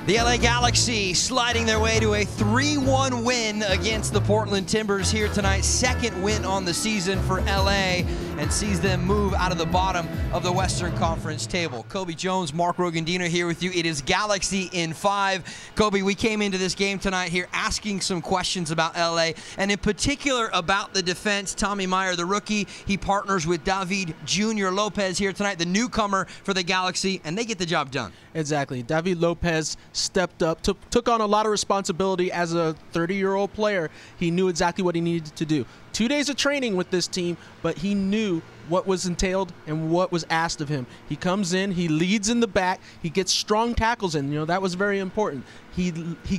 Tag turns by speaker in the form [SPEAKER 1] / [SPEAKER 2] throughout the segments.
[SPEAKER 1] The LA Galaxy sliding their way to a 3-1 win against the Portland Timbers here tonight. Second win on the season for LA, and sees them move out of the bottom of the Western Conference table. Cobi Jones, Mark Rogondino here with you. It is Galaxy in 5. Cobi, we came into this game tonight here asking some questions about LA, and in particular about the defense. Tommy Meyer, the rookie, he partners with David Jr. Lopez here tonight, the newcomer for the Galaxy, and they get the job done.
[SPEAKER 2] Exactly. David Lopez stepped up, took on a lot of responsibility as a 30-year-old player. He knew exactly what he needed to do. 2 days of training with this team, but he knew what was entailed and what was asked of him. He comes in, he leads in the back, he gets strong tackles in. You know, that was very important. He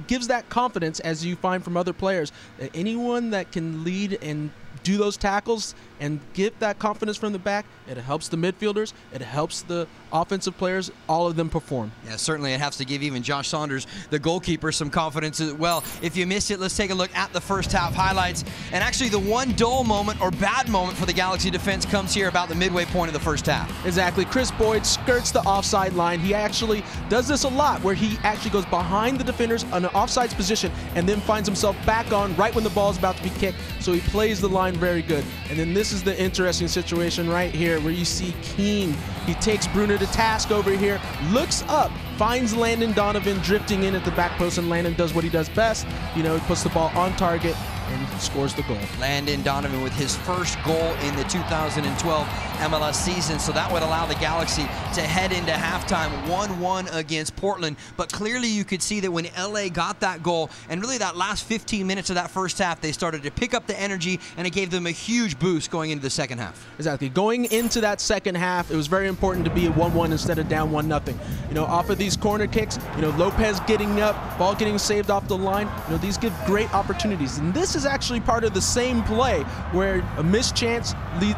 [SPEAKER 2] gives that confidence, as you find from other players, that anyone that can lead and do those tackles and get that confidence from the back, it helps the midfielders, it helps the offensive players, all of them perform.
[SPEAKER 1] Yeah, certainly it has to give even Josh Saunders, the goalkeeper, some confidence as well. If you missed it, let's take a look at the first half highlights. And actually the one dull moment or bad moment for the Galaxy defense comes here about the midway point of the first half.
[SPEAKER 2] Exactly. Chris Boyd skirts the offside line. He actually does this a lot, where he actually goes behind the defenders on an offsides position and then finds himself back on right when the ball is about to be kicked. So he plays the line very good. And then this is the interesting situation right here where you see Keane. He takes Bruno to task over here, looks up, finds Landon Donovan drifting in at the back post, and Landon does what he does best. You know, he puts the ball on target and scores the goal.
[SPEAKER 1] Landon Donovan with his first goal in the 2012 MLS season, so that would allow the Galaxy to head into halftime 1-1 against Portland. But clearly you could see that when LA got that goal, and really that last 15 minutes of that first half, they started to pick up the energy, and it gave them a huge boost going into the second half.
[SPEAKER 2] Exactly. Going into that second half, it was very important to be at 1-1 instead of down 1-0. You know, off of these corner kicks, you know, Lopez getting up, ball getting saved off the line, you know, these give great opportunities. And this is actually part of the same play where a missed chance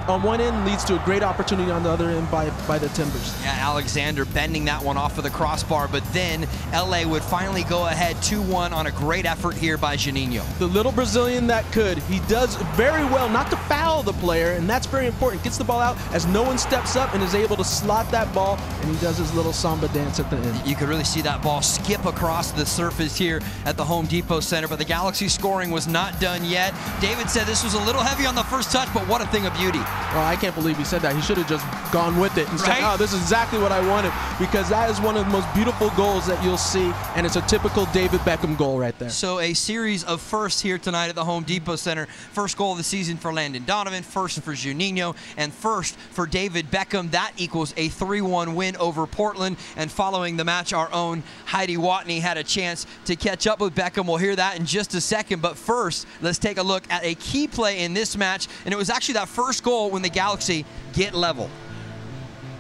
[SPEAKER 2] on one end leads to a great opportunity on the other end by the Timbers.
[SPEAKER 1] Yeah, Alexander bending that one off of the crossbar, but then LA would finally go ahead 2-1 on a great effort here by Juninho.
[SPEAKER 2] The little Brazilian that could. He does very well not to foul the player, and that's very important. Gets the ball out as no one steps up and is able to slot that ball, and he does his little samba dance at the end.
[SPEAKER 1] You could really see that ball skip across the surface here at the Home Depot Center, but the Galaxy scoring was not done yet. David said this was a little heavy on the first touch, but what a thing of beauty.
[SPEAKER 2] Well, I can't believe he said that. He should have just gone with it and said,
[SPEAKER 1] right?
[SPEAKER 2] oh, this is exactly what I wanted, because that is one of the most beautiful goals that you'll see, and it's a typical David Beckham goal right there.
[SPEAKER 1] So a series of firsts here tonight at the Home Depot Center. First goal of the season for Landon Donovan, first for Juninho, and first for David Beckham. That equals a 3-1 win over Portland. And following the match, our own Heidi Watney had a chance to catch up with Beckham. We'll hear that in just a second. But first, let's take a look at a key play in this match. And it was actually that first goal when the Galaxy get level.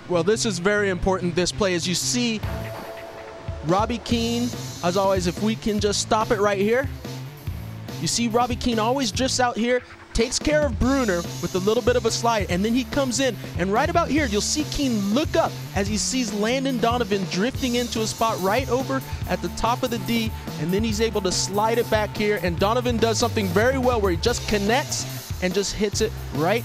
[SPEAKER 2] Well, this is very important, this play. As you see, Robbie Keane, as always, if we can just stop it right here. You see Robbie Keane always drifts out here, takes care of Bruner with a little bit of a slide, and then he comes in. And right about here, you'll see Keane look up as he sees Landon Donovan drifting into a spot right over at the top of the D, and then he's able to slide it back here. And Donovan does something very well where he just connects and just hits it right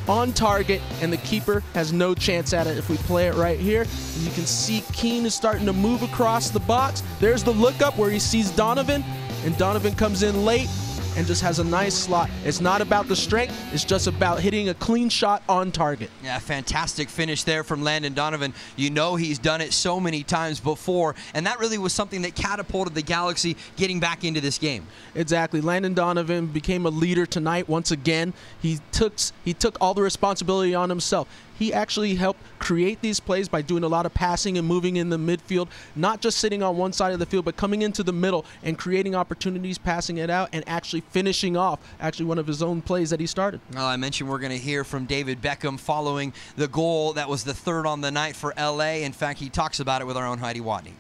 [SPEAKER 2] on target, and the keeper has no chance at it. If we play it right here, you can see Keane is starting to move across the box. There's the look up where he sees Donovan, and Donovan comes in late and just has a nice slot. It's not about the strength, it's just about hitting a clean shot on target.
[SPEAKER 1] Yeah, fantastic finish there from Landon Donovan. You know he's done it so many times before, and that really was something that catapulted the Galaxy getting back into this game.
[SPEAKER 2] Exactly. Landon Donovan became a leader tonight once again. He took all the responsibility on himself. He actually helped create these plays by doing a lot of passing and moving in the midfield, not just sitting on one side of the field, but coming into the middle and creating opportunities, passing it out, and actually finishing off actually one of his own plays that he started.
[SPEAKER 1] Well, I mentioned we're going to hear from David Beckham following the goal that was the third on the night for LA. In fact, he talks about it with our own Heidi Watney.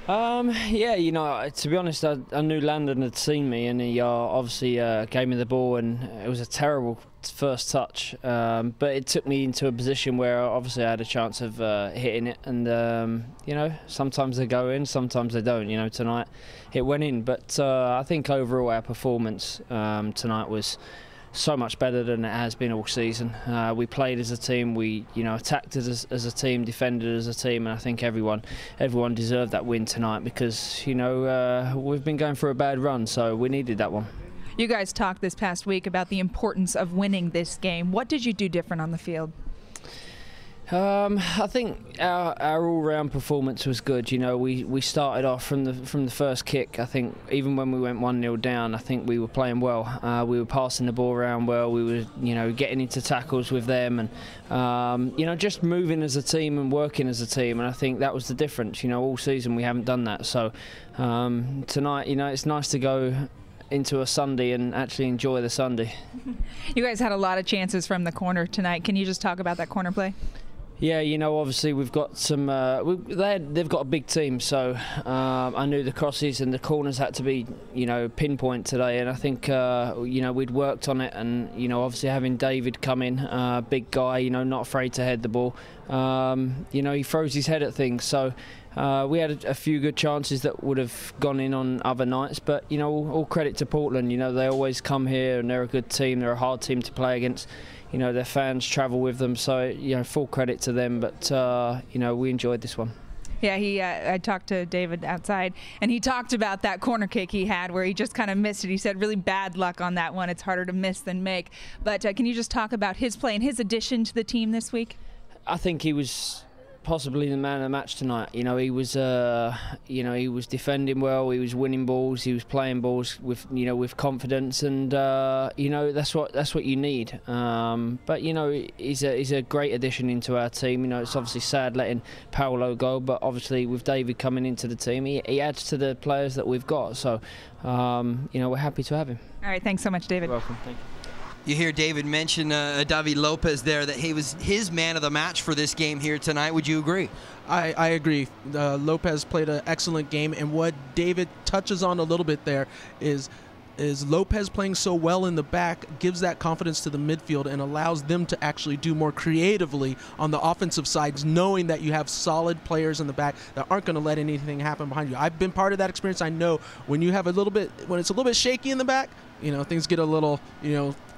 [SPEAKER 3] Yeah, you know, to be honest, I knew Landon had seen me, and he obviously gave me the ball, and it was a terrible first touch, but it took me into a position where obviously I had a chance of hitting it, and you know, sometimes they go in, sometimes they don't. You know, tonight it went in, but I think overall our performance tonight was so much better than it has been all season. We played as a team, we attacked as a team, defended as a team, and I think everyone deserved that win tonight because we've been going through a bad run, so we needed that one.
[SPEAKER 4] You guys talked this past week about the importance of winning this game. What did you do different on the field?
[SPEAKER 3] I think our all-round performance was good. We started off from the first kick. I think even when we went 1-0 down, I think we were playing well. We were passing the ball around well. We were getting into tackles with them, and just moving as a team and working as a team. And I think that was the difference. All season we haven't done that. So tonight, it's nice to go into a Sunday and actually enjoy the Sunday.
[SPEAKER 4] You guys had a lot of chances from the corner tonight. Can you just talk about that corner play?
[SPEAKER 3] Yeah, obviously we've got some. They've got a big team, so I knew the crosses and the corners had to be, pinpoint today, and I think we'd worked on it, and obviously having David come in, big guy, not afraid to head the ball. He throws his head at things, so we had a few good chances that would have gone in on other nights, but all credit to Portland. They always come here and they're a good team. They're a hard team to play against. Their fans travel with them, so full credit to them. But we enjoyed this one.
[SPEAKER 4] Yeah, I talked to David outside, and he talked about that corner kick he had where he just kind of missed it. He said really bad luck on that one. It's harder to miss than make. But can you just talk about his play and his addition to the team this week?
[SPEAKER 3] I think he was possibly the man of the match tonight. He was defending well, he was winning balls, he was playing balls with confidence, and that's what you need. But he's a great addition into our team. It's obviously sad letting Paolo go, but obviously with David coming into the team, he adds to the players that we've got. So we're happy to have him.
[SPEAKER 4] All right, thanks so much, David.
[SPEAKER 3] You're welcome. Thank you.
[SPEAKER 1] You hear David mention David Lopez there, that he was his man of the match for this game here tonight. Would you agree?
[SPEAKER 2] I agree. Lopez played an excellent game, and what David touches on a little bit there is Lopez playing so well in the back gives that confidence to the midfield and allows them to actually do more creatively on the offensive sides, knowing that you have solid players in the back that aren't going to let anything happen behind you. I've been part of that experience. I know when it's a little bit shaky in the back, things get a little,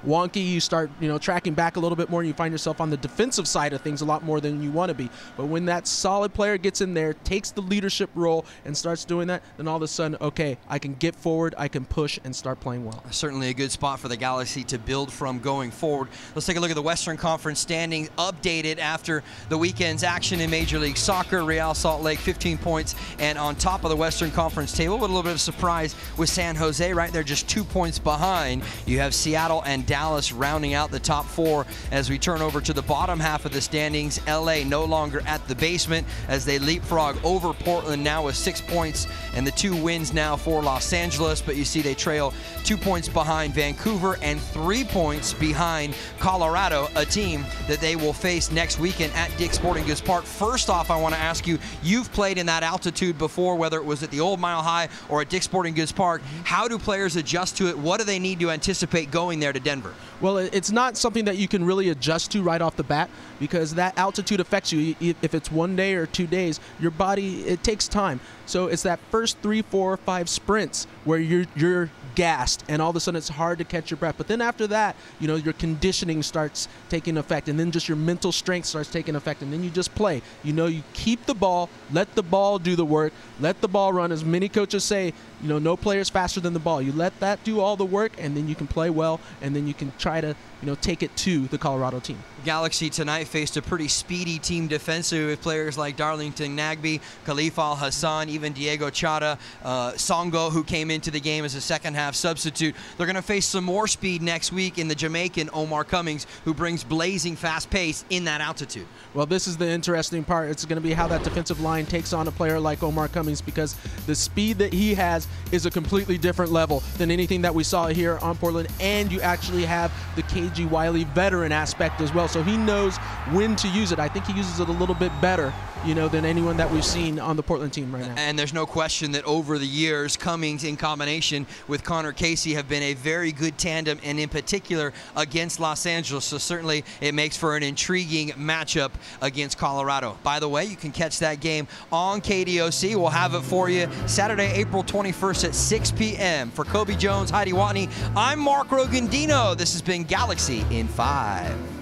[SPEAKER 2] wonky. You start, tracking back a little bit more, and you find yourself on the defensive side of things a lot more than you want to be. But when that solid player gets in there, takes the leadership role, and starts doing that, then all of a sudden, okay, I can get forward, I can push, and start playing well.
[SPEAKER 1] Certainly a good spot for the Galaxy to build from going forward. Let's take a look at the Western Conference standings, updated after the weekend's action in Major League Soccer. Real Salt Lake, 15 points, and on top of the Western Conference table, with a little bit of surprise with San Jose right there, just 2 points behind. You have Seattle and Dallas rounding out the top four. As we turn over to the bottom half of the standings, LA no longer at the basement as they leapfrog over Portland now with 6 points and the 2 wins now for Los Angeles. But you see they trail 2 points behind Vancouver and 3 points behind Colorado, a team that they will face next weekend at Dick's Sporting Goods Park. First off, I want to ask you, you've played in that altitude before, whether it was at the old Mile High or at Dick's Sporting Goods Park. How do players adjust to it? What do they need to anticipate going there to Denver?
[SPEAKER 2] Well, it's not something that you can really adjust to right off the bat, because that altitude affects you. If it's 1 day or 2 days, your body, it takes time. So it's that first 3, 4, 5 sprints where you're gassed, and all of a sudden it's hard to catch your breath. But then after that, your conditioning starts taking effect, and then just your mental strength starts taking effect, and then you just play. You keep the ball, let the ball do the work, let the ball run. As many coaches say, no player is faster than the ball. You let that do all the work, and then you can play well, and then you can try to take it to the Colorado team.
[SPEAKER 1] Galaxy tonight faced a pretty speedy team defensive with players like Darlington Nagbe, Khalifa Al Hassan, even Diego Chata, Songo, who came into the game as a second-half substitute. They're going to face some more speed next week in the Jamaican Omar Cummings, who brings blazing fast pace in that altitude.
[SPEAKER 2] Well, this is the interesting part. It's going to be how that defensive line takes on a player like Omar Cummings, because the speed that he has is a completely different level than anything that we saw here on Portland, and you actually have the KG Wiley veteran aspect as well, so he knows when to use it. I think he uses it a little bit better than anyone that we've seen on the Portland team right now.
[SPEAKER 1] And there's no question that over the years, Cummings in combination with Connor Casey have been a very good tandem, and in particular against Los Angeles. So certainly it makes for an intriguing matchup against Colorado. By the way, you can catch that game on KDOC. We'll have it for you Saturday, April 21st at 6 p.m. For Cobi Jones, Heidi Watney, I'm Mark Rogondino. This has been Galaxy in 5.